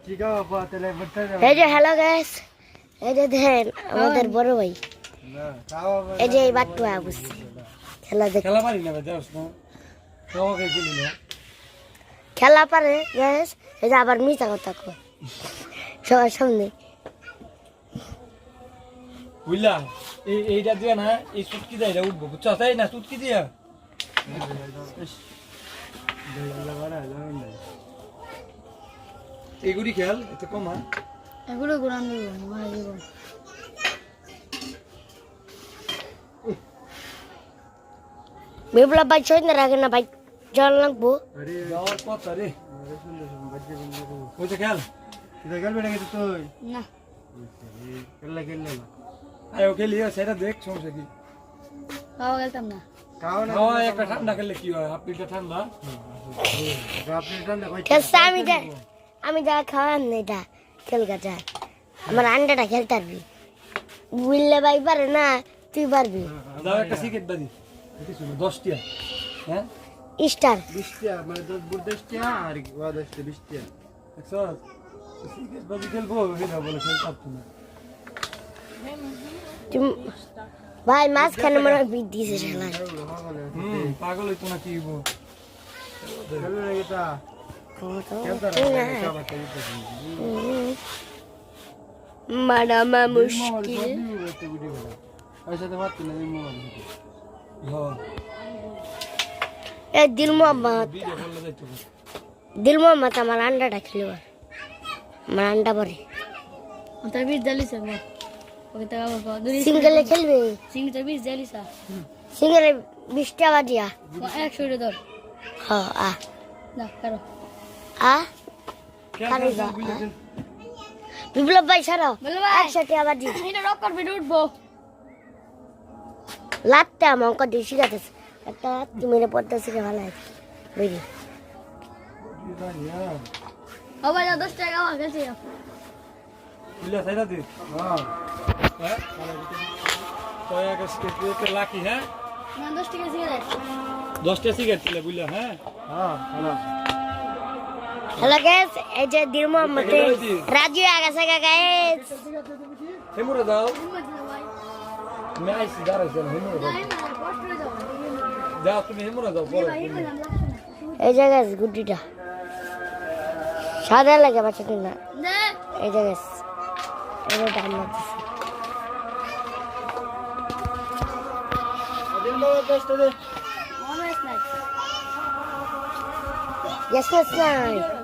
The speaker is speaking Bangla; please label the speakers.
Speaker 1: এই যে হ্যালো গাইস, এই যে দেখেন আমাদের বড় ভাই, এই যে এই বাট্টু বুঝছি খেলা দেখ
Speaker 2: খেলা পারি না ভাই, যাস না কাওয়াকে খেলি না
Speaker 1: খেলা পারে গাইস। এই যে আবার মিছা কথা কয় সবার সামনে।
Speaker 2: বুঝলা এইটা দিয়ে না, এই চুটকি দিয়ে এটা উঠবো, বুঝছো? তাই না চুটকি দিয়া এগুলি খেল এত কমা
Speaker 3: এগুলো ঘুরান দেবো মারা দেব।
Speaker 1: বিপ্লব ভাই ছয় না রাখে না ভাই, জল লাগবো।
Speaker 2: যাওয়ার কথা রে, ওইটা খেল
Speaker 3: না
Speaker 2: আয়ো খেলি সেটা দেখ, সমস্যা কি?
Speaker 3: খাওয়া গেলতাম না।
Speaker 2: খাওয়া একটা ঠান্ডা খেলে কি হয়, হাফ লিটার ঠান্ডা
Speaker 1: খেলছে আমি যা খাওয়ার নেই এটা খেল গাছা, আমার আন্ডাটা খেলতে পারবি। বুঝলে ভাই পারে না, তুই পারবি।
Speaker 2: যাও একটা সিগারেট বাজি 10 টিয়া, হ্যাঁ
Speaker 1: স্টার
Speaker 4: 20 টিয়া, মানে 10 বুট 10 টিয়া আর 10 টিয়া 20 টিয়া।
Speaker 2: দেখছো সিগারেট বাজি খেলবো, এটা বলে খেলতে পারতো না।
Speaker 1: ভাই মাঝখানে মনে হয় বিট দিয়েছে খেলায়।
Speaker 2: পাগল হইতো না কি হইবো?
Speaker 4: খেলবে না এটা
Speaker 1: মানামা মুশকিল।
Speaker 4: পয়সাতে পারতি না
Speaker 2: হ্যাঁ
Speaker 1: এ দিল মোহাম্মদ,
Speaker 2: ভিডিও করলে যাইতো না।
Speaker 1: দিল মোহাম্মদ আমার আন্ডাটা খেলব, আমার আন্ডা পরে
Speaker 3: তার বিষ জ্বালিস ওকে তো
Speaker 1: সিঙ্গেলে খেলবে।
Speaker 3: সিংটা বিষ জ্বালিস
Speaker 1: সিঙ্গেলে 20টা বাজিয়া
Speaker 3: 100 ধর
Speaker 1: হ্যাঁ
Speaker 3: না কারো
Speaker 1: আ
Speaker 2: খেল,
Speaker 1: কারে
Speaker 2: খেল,
Speaker 1: যা
Speaker 2: খেল, বুঝলে খেল।
Speaker 1: বিপ্লব ভাই ছাড়ো
Speaker 3: বলো ভাই
Speaker 1: 100টা বাজি
Speaker 3: এটা রক করবে উঠবো।
Speaker 1: লাত্তে আমার অঙ্ক দিয়ে শিখাতেছে, একটা লাত্তি মেরে পড়তেছে ভালো আছে বুঝলি।
Speaker 3: ও ভাই 10 টাকা আমার কাছে
Speaker 2: বুঝলা সাইরা দে, হ্যাঁ তো একটা সিগারেট লাকি, হ্যাঁ
Speaker 3: না 10 টাকা সিগারেট
Speaker 2: 10টা সিগারেট ছিল, বুঝলা? হ্যাঁ
Speaker 1: হ্যালো গাইস, এই যে দিল মোহাম্মদ রাজু হয়ে গেছে গাইস।
Speaker 2: হেমুরে দাও,
Speaker 3: ভাই
Speaker 2: আমি আইসি দাঁড়াইছি, হেমুরে দাও,
Speaker 3: আমি না কষ্ট হয়ে যাবে
Speaker 2: যাও তুমি হেমুরে দাও পরে।
Speaker 3: ভাই কইলাম লাগছে না
Speaker 1: এই যে গাইস গুড্ডিটা সাদা লাগে বাচ্চাদের না।
Speaker 3: দে
Speaker 1: এই যে গাইস এটা টাইম লাগতেছে।
Speaker 3: অনেক নাইস
Speaker 1: Yes, yes, yes.